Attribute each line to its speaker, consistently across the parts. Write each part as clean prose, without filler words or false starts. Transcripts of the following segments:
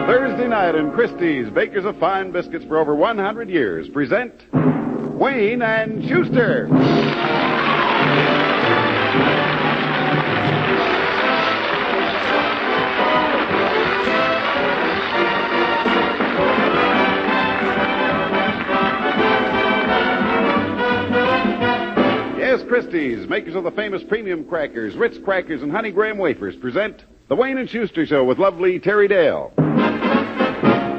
Speaker 1: Thursday night in Christie's, bakers of fine biscuits for over 100 years, present Wayne and Shuster. Yes, Christie's, makers of the famous premium crackers, Ritz crackers, and Honey Graham wafers, present The Wayne and Shuster Show with lovely Terry Dale.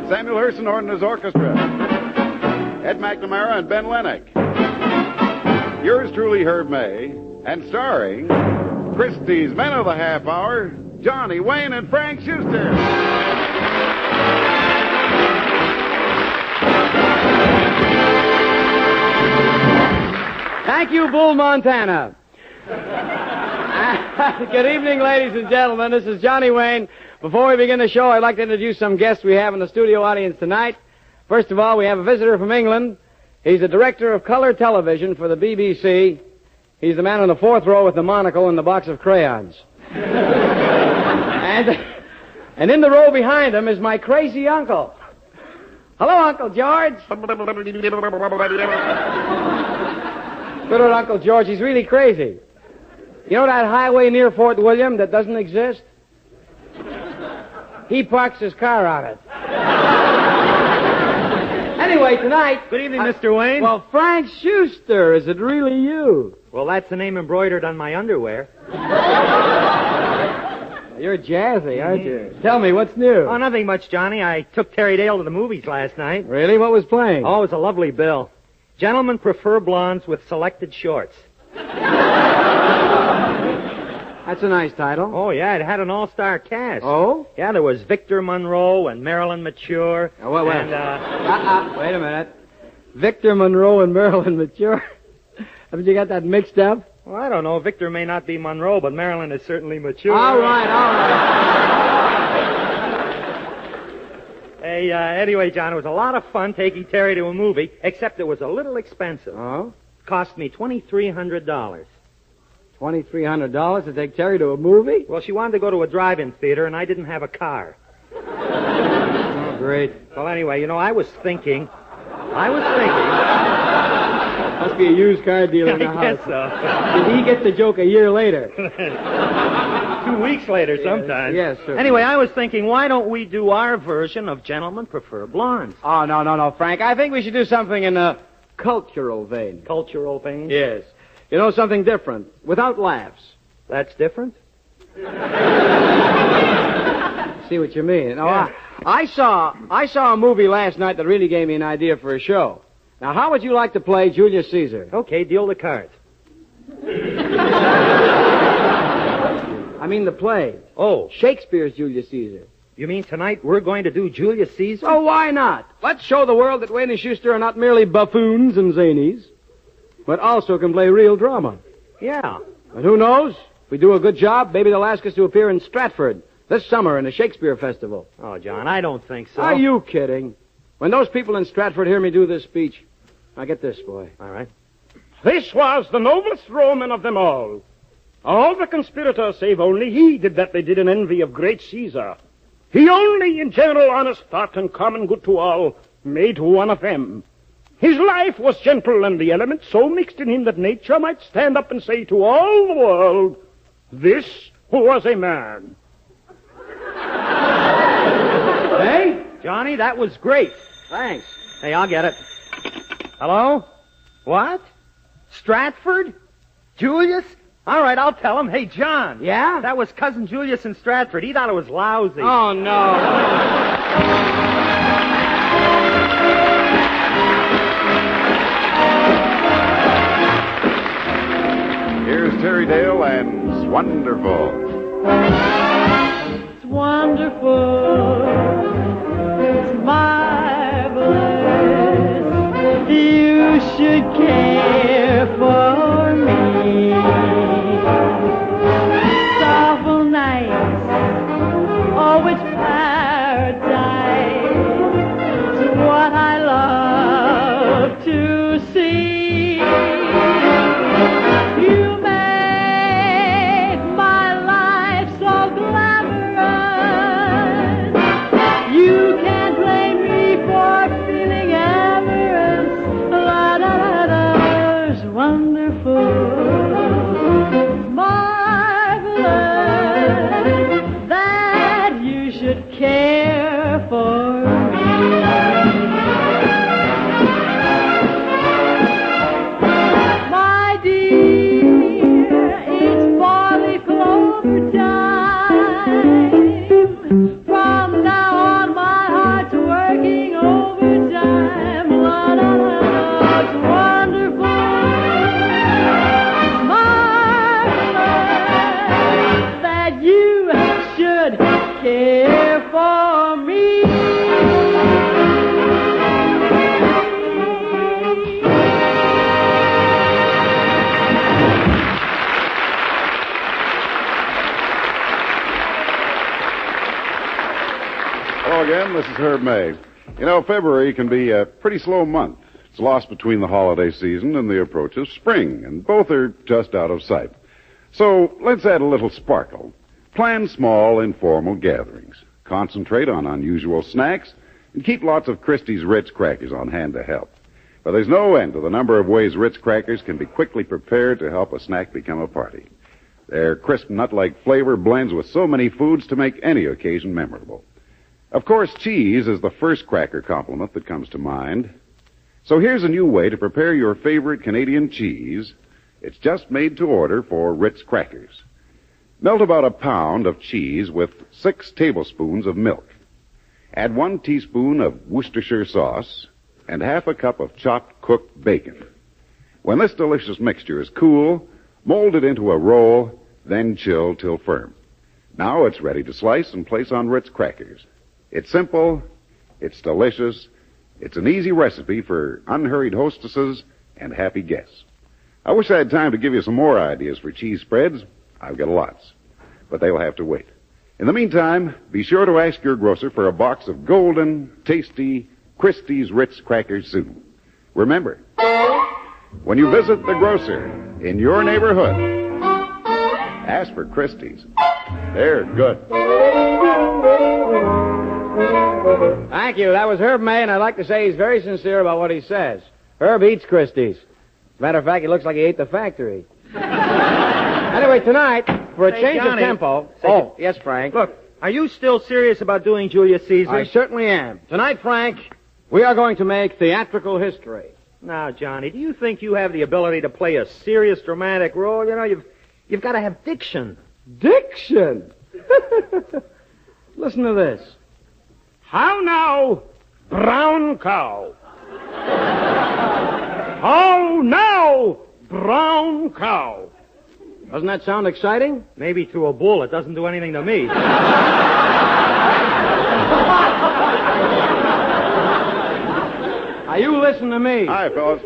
Speaker 1: Samuel Hersenhorn and his orchestra. Ed McNamara and Ben Lennox. Yours truly, Herb May. And starring Christie's Men of the Half Hour, Johnny Wayne and Frank Shuster.
Speaker 2: Thank you, Bull Montana. Good evening, ladies and gentlemen. This is Johnny Wayne. Before we begin the show, I'd like to introduce some guests we have in the studio audience tonight. First of all, we have a visitor from England. He's the director of color television for the BBC. He's the man on the fourth row with the monocle and the box of crayons. And in the row behind him is my crazy uncle. Hello, Uncle George. Good old Uncle George, he's really crazy. You know that highway near Fort William that doesn't exist? He parks his car on it. Anyway, tonight...
Speaker 3: Good evening, Mr. Wayne.
Speaker 2: Well, Frank Shuster, is it really you?
Speaker 3: Well, that's the name embroidered on my underwear.
Speaker 2: You're jazzy, aren't you? Tell me, what's new?
Speaker 3: Oh, nothing much, Johnny. I took Terry Dale to the movies last night.
Speaker 2: Really? What was playing?
Speaker 3: Oh, it was a lovely bill. Gentlemen prefer blondes with selected shorts.
Speaker 2: That's a nice title.
Speaker 3: Oh, yeah, it had an all-star cast.
Speaker 2: Oh?
Speaker 3: Yeah, there was Victor Monroe and Marilyn Mature.
Speaker 2: Oh, wait.
Speaker 3: And,
Speaker 2: wait a minute. Victor Monroe and Marilyn Mature. Haven't you got that mixed up?
Speaker 3: Well, I don't know. Victor may not be Monroe, but Marilyn is certainly mature.
Speaker 2: All right.
Speaker 3: Hey, anyway, John, it was a lot of fun taking Terry to a movie, except it was a little expensive.
Speaker 2: Oh?
Speaker 3: Cost me $2,300.
Speaker 2: $2,300 to take Terry to a movie?
Speaker 3: Well, she wanted to go to a drive-in theater, and I didn't have a car.
Speaker 2: Oh, great.
Speaker 3: Well, anyway, I was thinking...
Speaker 2: Must be a used car dealer in the house.
Speaker 3: I guess so.
Speaker 2: Did he get the joke a year later?
Speaker 3: 2 weeks later sometimes.
Speaker 2: Yes, sir.
Speaker 3: Anyway, I was thinking, why don't we do our version of Gentlemen Prefer Blondes?
Speaker 2: Oh, no, Frank. I think we should do something in a cultural vein.
Speaker 3: Cultural vein?
Speaker 2: Yes. You know, something different, without laughs.
Speaker 3: That's different?
Speaker 2: See what you mean. Oh,
Speaker 3: Yeah.
Speaker 2: I saw a movie last night that really gave me an idea for a show. Now, how would you like to play Julius Caesar?
Speaker 3: Okay, deal the cards.
Speaker 2: I mean the play.
Speaker 3: Oh.
Speaker 2: Shakespeare's Julius Caesar.
Speaker 3: You mean tonight we're going to do Julius Caesar?
Speaker 2: Oh, why not? Let's show the world that Wayne and Shuster are not merely buffoons and zanies, but also can play real drama.
Speaker 3: Yeah.
Speaker 2: And who knows? If we do a good job, maybe they'll ask us to appear in Stratford this summer in a Shakespeare festival.
Speaker 3: Oh, John, I don't think so.
Speaker 2: Are you kidding? When those people in Stratford hear me do this speech, now get this, boy.
Speaker 3: All right.
Speaker 4: This was the noblest Roman of them all. All the conspirators, save only he, did that they did in envy of great Caesar. He only, in general honest thought and common good to all, made one of them. His life was gentle, and the elements so mixed in him that nature might stand up and say to all the world, this was a man.
Speaker 3: Hey, Johnny, that was great.
Speaker 2: Thanks.
Speaker 3: Hey, I'll get it. Hello? What? Stratford? Julius? All right, I'll tell him. Hey, John.
Speaker 2: Yeah?
Speaker 3: That was Cousin Julius in Stratford. He thought it was lousy.
Speaker 2: Oh, no.
Speaker 1: Here's Terry Dale and It's Wonderful.
Speaker 5: It's wonderful. It's marvelous. You should care for me. Soulful nights, oh, it's paradise. It's what I love to see.
Speaker 1: Jim. This is Herb May. You know, February can be a pretty slow month. It's lost between the holiday season and the approach of spring, and both are just out of sight. So let's add a little sparkle. Plan small, informal gatherings. Concentrate on unusual snacks, and keep lots of Christie's Ritz crackers on hand to help. But there's no end to the number of ways Ritz crackers can be quickly prepared to help a snack become a party. Their crisp nut-like flavor blends with so many foods to make any occasion memorable. Of course, cheese is the first cracker compliment that comes to mind. So here's a new way to prepare your favorite Canadian cheese. It's just made to order for Ritz crackers. Melt about a pound of cheese with 6 tablespoons of milk. Add 1 teaspoon of Worcestershire sauce and half a cup of chopped cooked bacon. When this delicious mixture is cool, mold it into a roll, then chill till firm. Now it's ready to slice and place on Ritz crackers. It's simple, it's delicious, it's an easy recipe for unhurried hostesses and happy guests. I wish I had time to give you some more ideas for cheese spreads. I've got lots, but they'll have to wait. In the meantime, be sure to ask your grocer for a box of golden, tasty Christie's Ritz crackers soon. Remember, when you visit the grocer in your neighborhood, ask for Christie's. They're good.
Speaker 2: Thank you. That was Herb May, and I'd like to say he's very sincere about what he says. Herb eats Christie's. As a matter of fact, he looks like he ate the factory. Anyway, tonight, for a change
Speaker 3: Johnny,
Speaker 2: of tempo... Yes, Frank?
Speaker 3: Look, are you still serious about doing Julius Caesar?
Speaker 2: I certainly am. Tonight, Frank, we are going to make theatrical history.
Speaker 3: Now, Johnny, do you think you have the ability to play a serious dramatic role? You know, you've got to have diction.
Speaker 2: Diction? Listen to this.
Speaker 4: How now, brown cow? How now, brown cow?
Speaker 2: Doesn't that sound exciting?
Speaker 3: Maybe to a bull. It doesn't do anything to me.
Speaker 2: Now, you listen to me.
Speaker 1: Hi, fellas.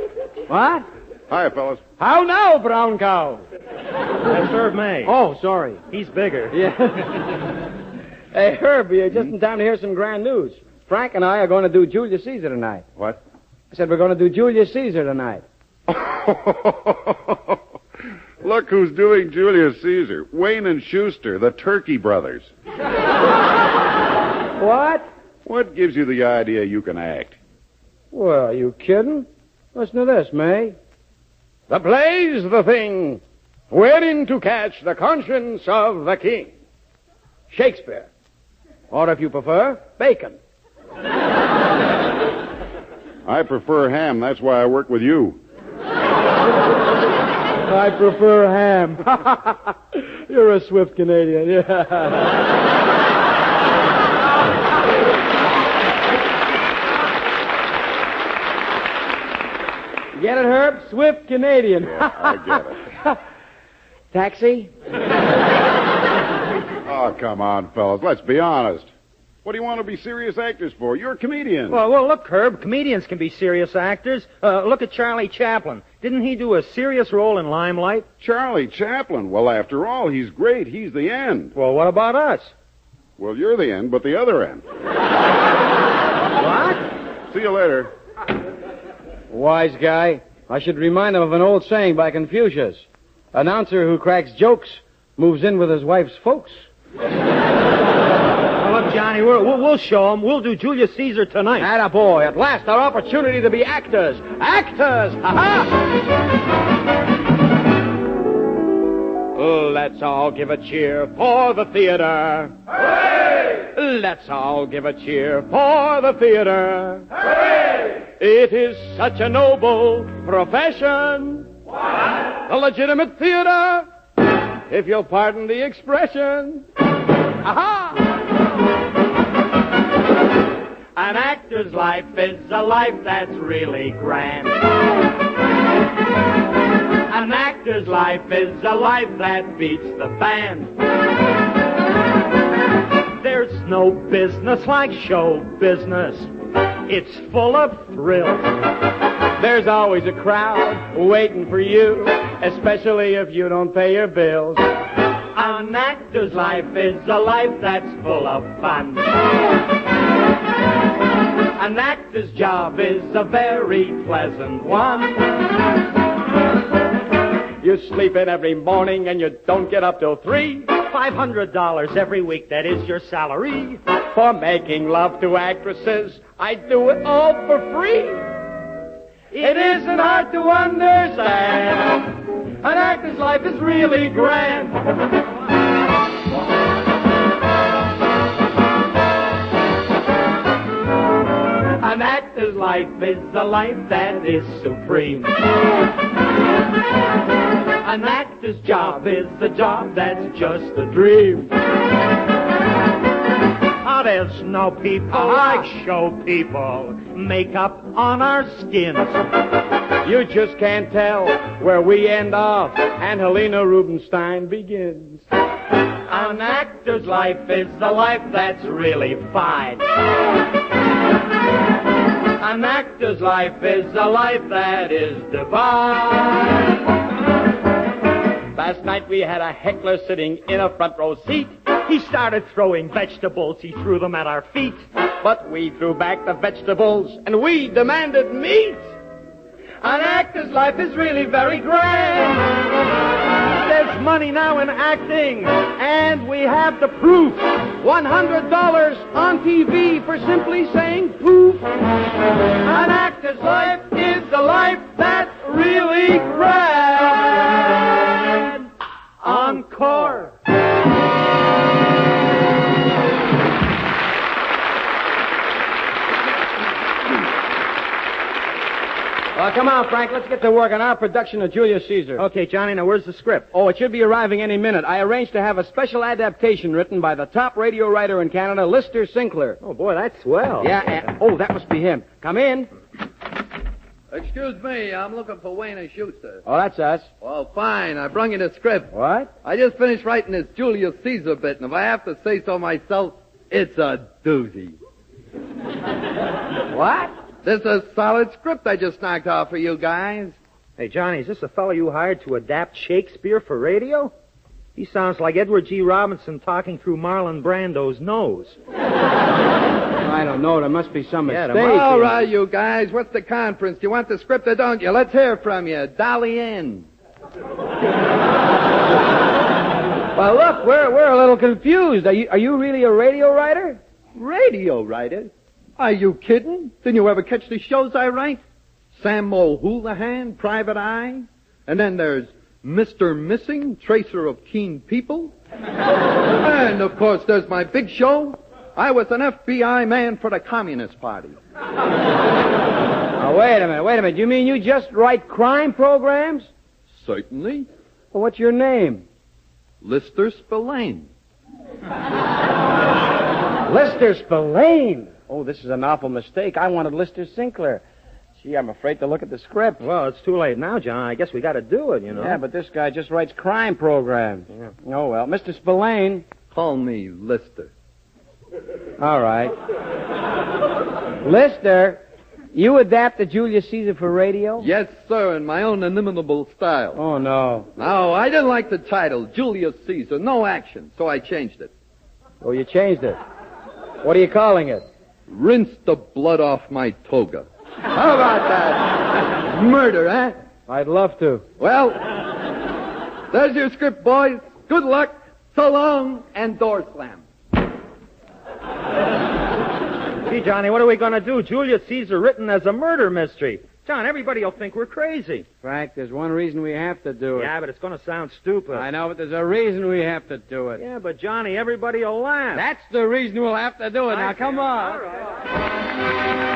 Speaker 2: What?
Speaker 1: Hi, fellas.
Speaker 2: How now, brown cow?
Speaker 3: That's Herb May.
Speaker 2: Oh, sorry.
Speaker 3: He's bigger.
Speaker 2: Yeah. Hey, Herb, you're just in time to hear some grand news. Frank and I are going to do Julius Caesar tonight.
Speaker 1: What?
Speaker 2: I said we're going to do Julius Caesar tonight.
Speaker 1: Look who's doing Julius Caesar. Wayne and Shuster, the Turkey Brothers.
Speaker 2: What?
Speaker 1: What gives you the idea you can act?
Speaker 2: Well, you kidding? Listen to this, May.
Speaker 4: The play's the thing, wherein to catch the conscience of the king.
Speaker 2: Shakespeare. Or if you prefer, bacon.
Speaker 1: I prefer ham. That's why I work with you.
Speaker 2: I prefer ham. You're a swift Canadian. Yeah. Get it, Herb? Swift Canadian.
Speaker 1: Yeah, I get it.
Speaker 2: Taxi?
Speaker 1: Oh, come on, fellas. Let's be honest. What do you want to be serious actors for? You're a comedian.
Speaker 3: Well, look, Herb, comedians can be serious actors. Look at Charlie Chaplin. Didn't he do a serious role in Limelight?
Speaker 1: Charlie Chaplin. Well, after all, he's great. He's the end.
Speaker 3: Well, what about us?
Speaker 1: Well, you're the end, but the other end.
Speaker 3: What?
Speaker 1: See you later.
Speaker 2: Wise guy. I should remind him of an old saying by Confucius. Announcer who cracks jokes moves in with his wife's folks.
Speaker 3: Well, look, Johnny, we'll show him. We'll do Julius Caesar tonight.
Speaker 2: Attaboy. At last, our opportunity to be actors. Actors! Ha-ha! Let's all give a cheer for the theater. Hooray! Let's all give a cheer for the theater. Hooray! It is such a noble profession. What? The legitimate theater, if you'll pardon the expression. Aha! An actor's life is a life that's really grand. An actor's life is a life that beats the band. There's no business like show business. It's full of thrills. There's always a crowd waiting for you, especially if you don't pay your bills. An actor's life is a life that's full of fun. An actor's job is a very pleasant one. You sleep in every morning and you don't get up till 3.
Speaker 3: $500 every week, that is your salary.
Speaker 2: For making love to actresses, I do it all for free. It isn't hard to understand. An actor's life is really grand. An actor's life is a life that is supreme. An actor's job is a job that's just a dream.
Speaker 3: Oh, there's no people like show people. Makeup on our skins.
Speaker 2: You just can't tell where we end off and Helena Rubinstein begins. An actor's life is a life that's really fine. An actor's life is a life that is divine. Last night we had a heckler sitting in a front row seat.
Speaker 3: He started throwing vegetables. He threw them at our feet.
Speaker 2: But we threw back the vegetables and we demanded meat. An actor's life is really very grand.
Speaker 3: There's money now in acting, and we have the proof.
Speaker 2: $100 on TV for simply saying poof. An actor's life is a life that's really grand. Encore. Come on, Frank. Let's get to work on our production of Julius Caesar.
Speaker 3: Okay, Johnny, now where's the script?
Speaker 2: Oh, it should be arriving any minute. I arranged to have a special adaptation written by the top radio writer in Canada, Lister Sinclair.
Speaker 3: Oh, boy, that's swell.
Speaker 2: Yeah, and, that must be him. Come in.
Speaker 6: Excuse me, I'm looking for Wayne and Shuster.
Speaker 2: Oh, that's us.
Speaker 6: Well, fine. I brung you the script.
Speaker 2: What?
Speaker 6: I just finished writing this Julius Caesar bit, and if I have to say so myself, it's a doozy.
Speaker 2: What?
Speaker 6: This is a solid script I just knocked off for you guys.
Speaker 3: Hey, Johnny, is this a fellow you hired to adapt Shakespeare for radio? He sounds like Edward G. Robinson talking through Marlon Brando's nose.
Speaker 2: I don't know. There must be some mistake.
Speaker 6: All right, you guys. What's the conference? You want the script or don't you? Let's hear from you. Dolly in.
Speaker 2: Well, look, we're a little confused. Are you really a radio writer?
Speaker 6: Radio writer? Are you kidding? Didn't you ever catch the shows I write? Sam O'Houlihan, Private Eye. And then there's Mr. Missing, Tracer of Keen People. And, of course, there's my big show. I was an FBI man for the Communist Party.
Speaker 2: Now, wait a minute. You mean you just write crime programs?
Speaker 6: Certainly.
Speaker 2: Well, what's your name?
Speaker 6: Lister Spillane.
Speaker 2: Lister Spillane. Oh, this is an awful mistake. I wanted Lister Sinclair. Gee, I'm afraid to look at the script.
Speaker 3: Well, it's too late now, John. I guess we got to do it, you know.
Speaker 2: Yeah, but this guy just writes crime programs.
Speaker 3: Yeah.
Speaker 2: Oh, well. Mr. Spillane.
Speaker 6: Call me Lister.
Speaker 2: All right. Lister, you adapted Julius Caesar for radio?
Speaker 6: Yes, sir, in my own inimitable style.
Speaker 2: Oh, no.
Speaker 6: No, I didn't like the title, Julius Caesar, no action, so I changed it.
Speaker 2: Oh, you changed it. What are you calling it?
Speaker 6: Rinse the blood off my toga. How about that? Murder, eh?
Speaker 2: I'd love to.
Speaker 6: Well, there's your script, boys. Good luck, so long, and door slam.
Speaker 3: Gee, Johnny, what are we going to do? Julius Caesar written as a murder mystery. John, everybody will think we're crazy.
Speaker 2: Frank, there's one reason we have to do it.
Speaker 3: Yeah, but it's going to sound stupid.
Speaker 2: I know, but there's a reason we have to do it.
Speaker 3: Yeah, but Johnny, everybody will laugh.
Speaker 2: That's the reason we'll have to do it. Now, come on.
Speaker 3: All right.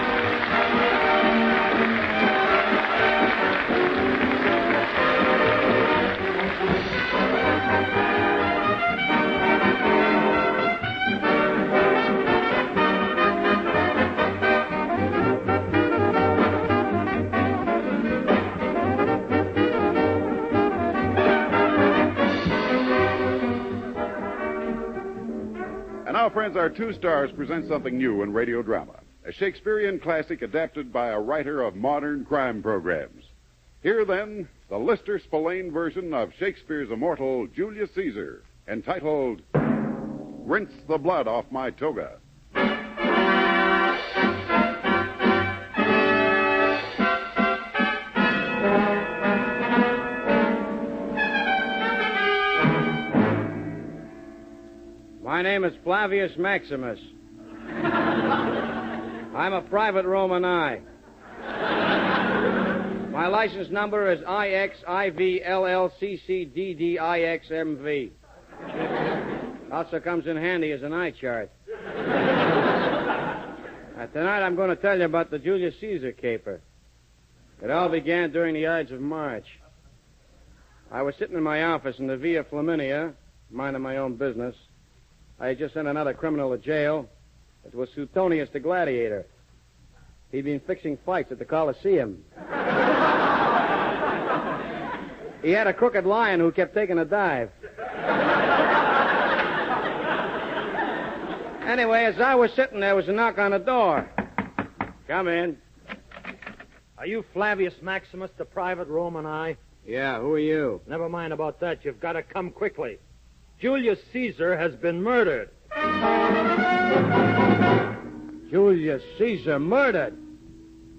Speaker 1: And now, friends, our two stars present something new in radio drama. A Shakespearean classic adapted by a writer of modern crime programs. Here, then, the Lister Spillane version of Shakespeare's immortal Julius Caesar, entitled Rinse the Blood Off My Toga.
Speaker 2: My name is Flavius Maximus. I'm a private Roman I. My license number is IXIVLLCCDDIXMV. Also comes in handy as an eye chart. Tonight I'm going to tell you about the Julius Caesar caper. It all began during the Ides of March. I was sitting in my office in the Via Flaminia, minding my own business. I had just sent another criminal to jail. It was Suetonius the Gladiator. He'd been fixing fights at the Colosseum. He had a crooked lion who kept taking a dive. Anyway, as I was sitting there was a knock on the door. Come in.
Speaker 3: Are you Flavius Maximus, the private Roman I?
Speaker 2: Yeah, who are you?
Speaker 3: Never mind about that. You've got to come quickly. Julius Caesar has been murdered.
Speaker 2: Julius Caesar murdered?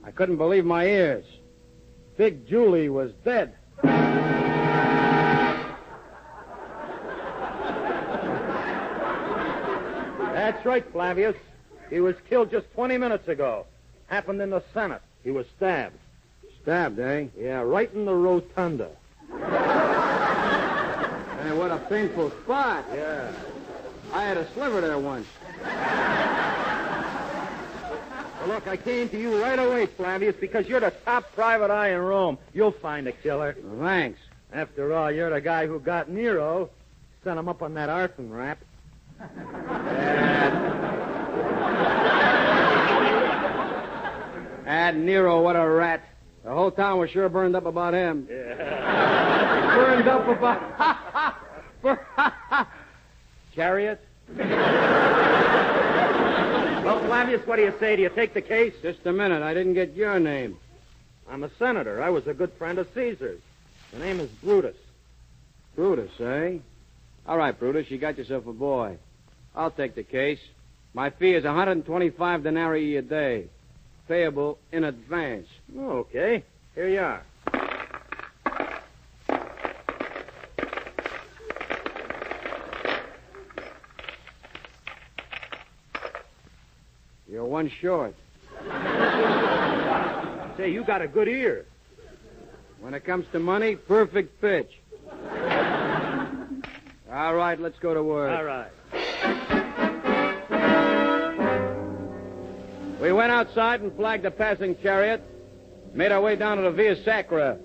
Speaker 2: I couldn't believe my ears. Big Julie was dead.
Speaker 3: That's right, Flavius. He was killed just 20 minutes ago. Happened in the Senate. He was stabbed.
Speaker 2: Stabbed, eh?
Speaker 3: Yeah, right in the rotunda.
Speaker 2: Hey, what a painful spot.
Speaker 3: Yeah.
Speaker 2: I had a sliver there once.
Speaker 3: Well, look, I came to you right away, Flavius, because you're the top private eye in Rome. You'll find the killer.
Speaker 2: Well, thanks.
Speaker 3: After all, you're the guy who got Nero. Sent him up on that arson rap.
Speaker 2: Nero, what a rat. The whole town was sure burned up about him.
Speaker 3: Yeah.
Speaker 2: Burned up about... Chariot?
Speaker 3: Well, Flavius, what do you say? Do you take the case?
Speaker 2: Just a minute. I didn't get your name.
Speaker 3: I'm a senator. I was a good friend of Caesar's. The name is Brutus.
Speaker 2: Brutus, eh? All right, Brutus, you got yourself a boy. I'll take the case. My fee is 125 denarii a day. Payable in advance.
Speaker 3: Oh, okay. Here you are.
Speaker 2: You're one short.
Speaker 3: Say, you got a good ear.
Speaker 2: When it comes to money, perfect pitch. All right, let's go to work.
Speaker 3: All right.
Speaker 2: We went outside and flagged a passing chariot, made our way down to the Via Sacra.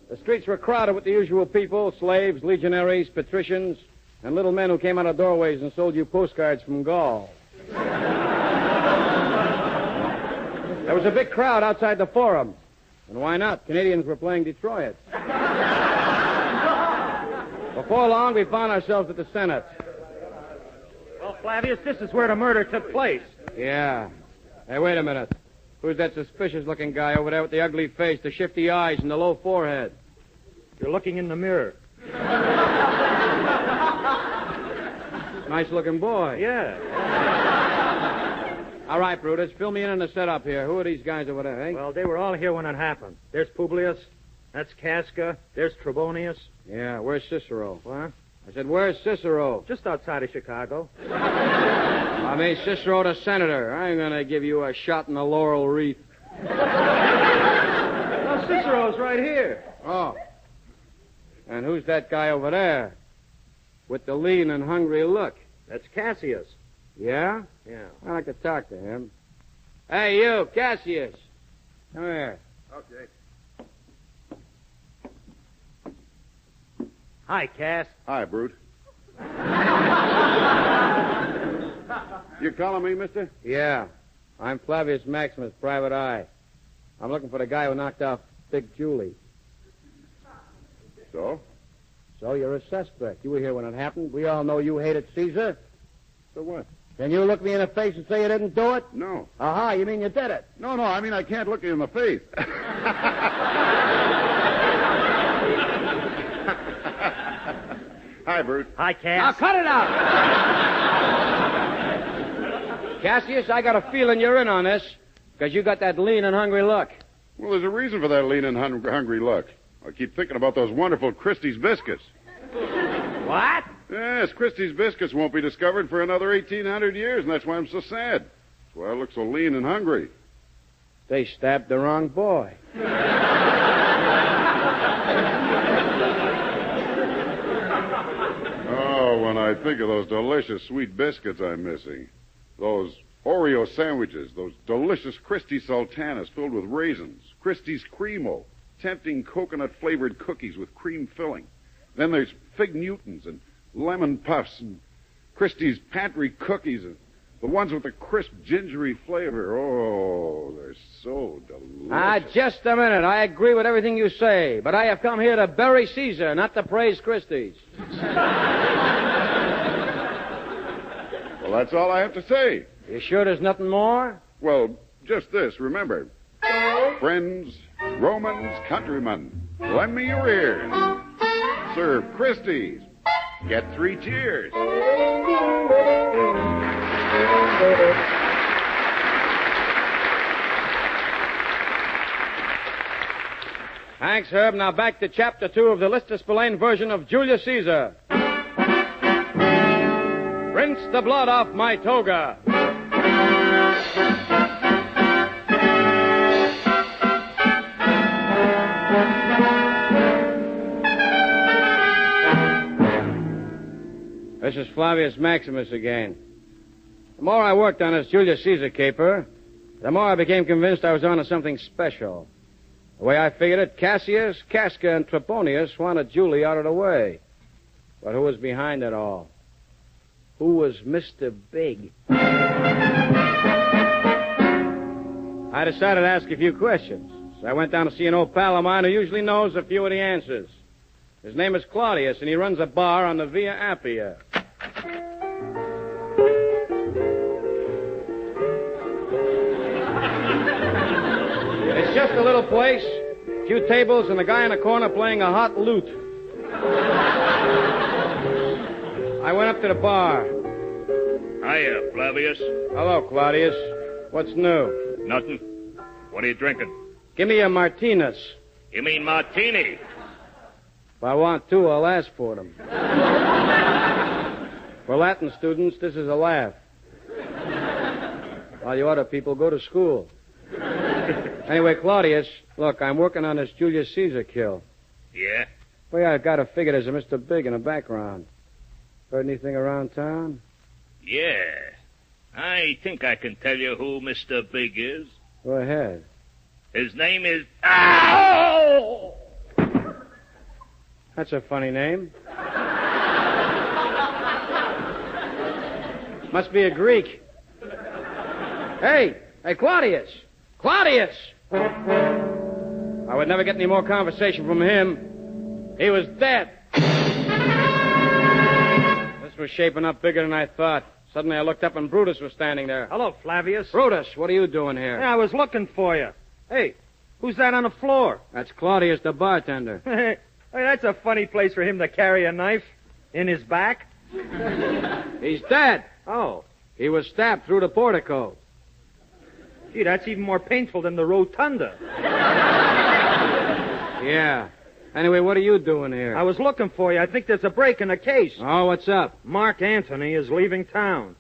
Speaker 2: The streets were crowded with the usual people, slaves, legionaries, patricians, and little men who came out of doorways and sold you postcards from Gaul. There was a big crowd outside the Forum. And why not? Canadians were playing Detroit. Before long, we found ourselves at the Senate.
Speaker 3: Well, Flavius, this is where the murder took place.
Speaker 2: Yeah. Hey, wait a minute. Who's that suspicious-looking guy over there with the ugly face, the shifty eyes, and the low forehead?
Speaker 3: You're looking in the mirror.
Speaker 2: Nice-looking boy.
Speaker 3: Yeah.
Speaker 2: All right, Brutus, fill me in on the setup here. Who are these guys over there, eh?
Speaker 3: Well, they were all here when it happened. There's Publius. That's Casca. There's Trebonius.
Speaker 2: Yeah, where's Cicero?
Speaker 3: What?
Speaker 2: I said, where's Cicero?
Speaker 3: Just outside of Chicago.
Speaker 2: I mean, Cicero the senator. I ain't gonna give you a shot in the laurel wreath.
Speaker 3: No, Cicero's right here.
Speaker 2: Oh. And who's that guy over there? With the lean and hungry look.
Speaker 3: That's Cassius.
Speaker 2: Yeah?
Speaker 3: Yeah.
Speaker 2: I'd like to talk to him. Hey, you, Cassius. Come here.
Speaker 1: Okay.
Speaker 3: Hi, Cass.
Speaker 1: Hi, Brute. You calling me, mister?
Speaker 2: Yeah. I'm Flavius Maximus, private eye. I'm looking for the guy who knocked off Big Julie.
Speaker 1: So?
Speaker 2: So you're a suspect. You were here when it happened. We all know you hated Caesar.
Speaker 1: So what?
Speaker 2: Can you look me in the face and say you didn't do it?
Speaker 1: No.
Speaker 2: Aha, you mean you did it?
Speaker 1: No, I mean I can't look you in the face. Hi, Brute.
Speaker 3: Hi,
Speaker 2: Now
Speaker 3: Cass.
Speaker 2: cut it out! Cassius, I got a feeling you're in on this, because you got that lean and hungry look.
Speaker 1: Well, there's a reason for that lean and hungry look. I keep thinking about those wonderful Christie's biscuits.
Speaker 3: What?
Speaker 1: Yes, Christie's biscuits won't be discovered for another 1,800 years, and that's why I'm so sad. That's why I look so lean and hungry.
Speaker 2: They stabbed the wrong boy.
Speaker 1: Oh, when I think of those delicious sweet biscuits I'm missing. Those Oreo sandwiches, those delicious Christie's sultanas filled with raisins, Christie's Cremo, tempting coconut-flavored cookies with cream filling. Then there's Fig Newtons and lemon puffs and Christie's pantry cookies and the ones with the crisp gingery flavor. Oh, they're so delicious.
Speaker 2: Just a minute. I agree with everything you say, but I have come here to bury Caesar, not to praise Christie's.
Speaker 1: Well, that's all I have to say.
Speaker 2: You sure there's nothing more?
Speaker 1: Well, just this, remember. Friends, Romans, countrymen, lend me your ears. Serve Christie's. Get 3 cheers.
Speaker 2: Thanks, Herb. Now back to Chapter 2 of the Lister Spillane version of Julius Caesar. Rinse the blood off my toga. This is Flavius Maximus again. The more I worked on this Julius Caesar caper, the more I became convinced I was onto something special. The way I figured it, Cassius, Casca, and Trebonius wanted Julie out of the way. But who was behind it all? Who was Mr. Big? I decided to ask a few questions. So I went down to see an old pal of mine who usually knows a few of the answers. His name is Claudius, and he runs a bar on the Via Appia. It's just a little place, a few tables, and a guy in a corner playing a hot lute. I went up to the bar.
Speaker 7: Hiya, Flavius.
Speaker 2: Hello, Claudius. What's new?
Speaker 7: Nothing. What are you drinking?
Speaker 2: Give me a Martinez.
Speaker 7: You mean martini?
Speaker 2: If I want 2, I'll ask for them. For Latin students, this is a laugh. While you other people go to school. Anyway, Claudius, look, I'm working on this Julius Caesar kill.
Speaker 7: Yeah?
Speaker 2: Well, I got to figure there's a Mr. Big in the background. Heard anything around town?
Speaker 7: Yeah. I think I can tell you who Mr. Big is.
Speaker 2: Go ahead.
Speaker 7: His name is... Ow!
Speaker 2: That's a funny name. Must be a Greek. Hey, Claudius! Claudius! I would never get any more conversation from him. He was dead. This was shaping up bigger than I thought. Suddenly I looked up and Brutus was standing there.
Speaker 3: Hello, Flavius.
Speaker 2: Brutus, what are you doing here?
Speaker 3: Yeah, I was looking for you. Hey, who's that on the floor?
Speaker 2: That's Claudius, the bartender.
Speaker 3: Hey, that's a funny place for him to carry a knife in his back.
Speaker 2: He's dead.
Speaker 3: Oh.
Speaker 2: He was stabbed through the portico.
Speaker 3: Gee, that's even more painful than the rotunda.
Speaker 2: Yeah. Anyway, what are you doing here?
Speaker 3: I was looking for you. I think there's a break in the case.
Speaker 2: Oh, what's up?
Speaker 3: Mark Antony is leaving town.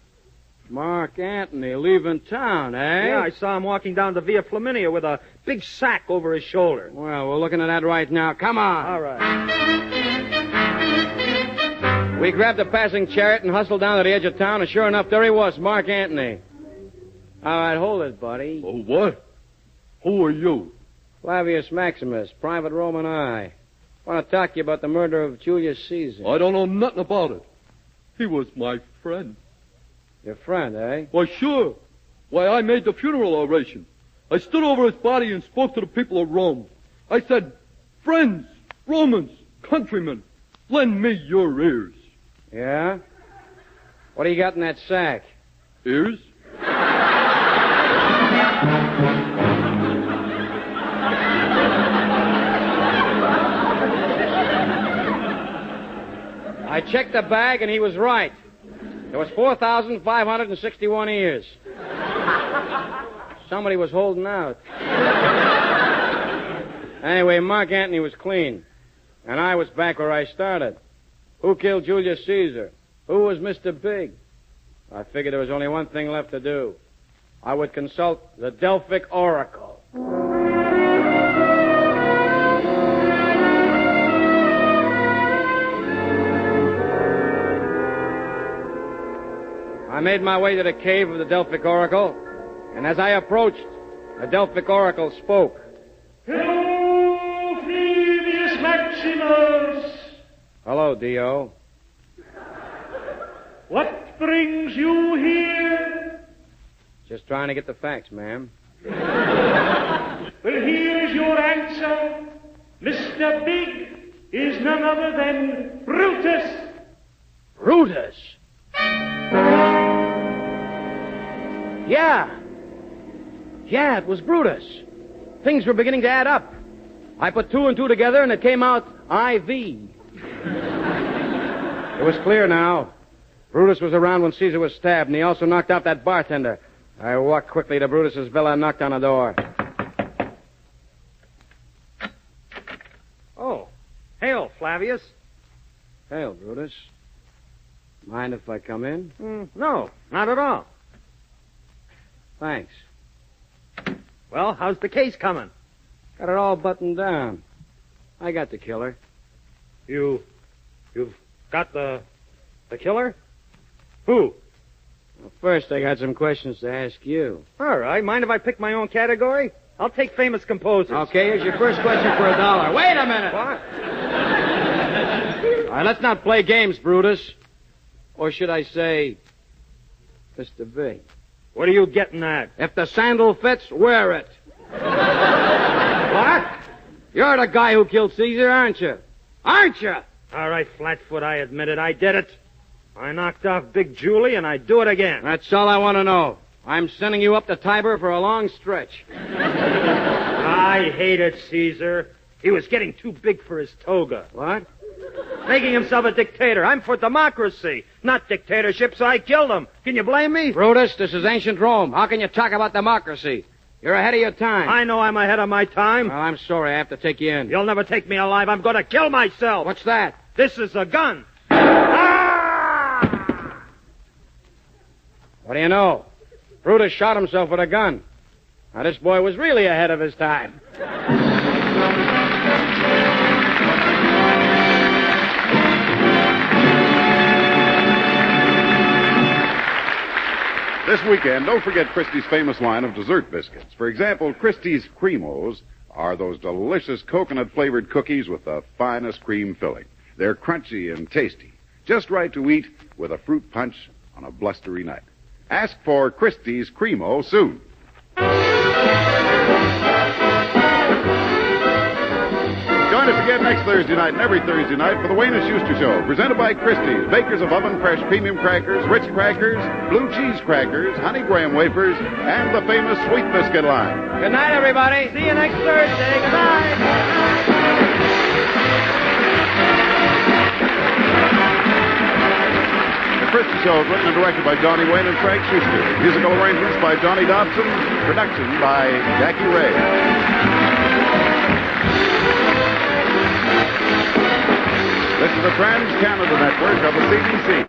Speaker 2: Mark Antony leaving town, eh?
Speaker 3: Yeah, I saw him walking down the Via Flaminia with a big sack over his shoulder.
Speaker 2: Well, we're looking at that right now. Come on.
Speaker 3: All right.
Speaker 2: We grabbed a passing chariot and hustled down to the edge of town, and sure enough, there he was, Mark Antony. All right, hold it, buddy.
Speaker 8: Oh, what? Who are you?
Speaker 2: Flavius Maximus, Private Roman I. Want to talk to you about the murder of Julius Caesar.
Speaker 8: I don't know nothing about it. He was my friend.
Speaker 2: Your friend, eh?
Speaker 8: Why, sure. Why, I made the funeral oration. I stood over his body and spoke to the people of Rome. I said, friends, Romans, countrymen, lend me your ears.
Speaker 2: Yeah? What do you got in that sack?
Speaker 8: Ears?
Speaker 2: I checked the bag, and he was right. There was 4,561 ears. Somebody was holding out. Anyway, Mark Antony was clean, and I was back where I started. Who killed Julius Caesar? Who was Mr. Big? I figured there was only one thing left to do. I would consult the Delphic Oracle. I made my way to the cave of the Delphic Oracle, and as I approached, the Delphic Oracle spoke.
Speaker 4: Hello, Flavius Maximus.
Speaker 2: Hello, D.O.
Speaker 4: What brings you here?
Speaker 2: Just trying to get the facts, ma'am.
Speaker 4: Well, here's your answer. Mr. Big is none other than Brutus.
Speaker 2: Brutus? Yeah, it was Brutus. Things were beginning to add up. I put two and two together, and it came out I.V. It was clear now. Brutus was around when Caesar was stabbed, and he also knocked out that bartender. I walked quickly to Brutus's villa and knocked on the door.
Speaker 3: Oh, hail, Flavius.
Speaker 2: Hail, Brutus. Mind if I come in?
Speaker 3: No, not at all.
Speaker 2: Thanks.
Speaker 3: Well, how's the case coming?
Speaker 2: Got it all buttoned down. I got the killer.
Speaker 3: You've got the killer? Who?
Speaker 2: Well, first, I got some questions to ask you.
Speaker 3: All right. Mind if I pick my own category? I'll take famous composers.
Speaker 2: Okay, here's your first question for $1. Wait a minute!
Speaker 3: What?
Speaker 2: All right, let's not play games, Brutus. Or should I say, Mr. Big?
Speaker 3: What are you getting at?
Speaker 2: If the sandal fits, wear it.
Speaker 3: What?
Speaker 2: You're the guy who killed Caesar, aren't you? Aren't you?
Speaker 3: All right, Flatfoot, I admit it. I did it. I knocked off Big Julie, and I'd do it again.
Speaker 2: That's all I want to know. I'm sending you up the Tiber for a long stretch.
Speaker 3: I hated Caesar. He was getting too big for his toga.
Speaker 2: What?
Speaker 3: Making himself a dictator. I'm for democracy, not dictatorship, so I killed him. Can you blame me?
Speaker 2: Brutus, this is ancient Rome. How can you talk about democracy? You're ahead of your time.
Speaker 3: I know I'm ahead of my time.
Speaker 2: Well, I'm sorry. I have to take you in.
Speaker 3: You'll never take me alive. I'm going to kill myself.
Speaker 2: What's that?
Speaker 3: This is a gun.
Speaker 2: What do you know? Brutus shot himself with a gun. Now, this boy was really ahead of his time.
Speaker 1: This weekend, don't forget Christie's famous line of dessert biscuits. For example, Christie's Cremos are those delicious coconut-flavored cookies with the finest cream filling. They're crunchy and tasty, just right to eat with a fruit punch on a blustery night. Ask for Christie's Cremo soon. Join us again next Thursday night and every Thursday night for the Wayne and Shuster Show, presented by Christie's, makers of oven-fresh premium crackers, Ritz crackers, blue cheese crackers, honey graham wafers, and the famous sweet biscuit line.
Speaker 2: Good night, everybody.
Speaker 3: See you next Thursday. Good night.
Speaker 1: The Christie Show is written and directed by Johnny Wayne and Frank Shuster. Musical arrangements by Johnny Dobson. Production by Jackie Ray. This is the Trans-Canada Network of the CBC.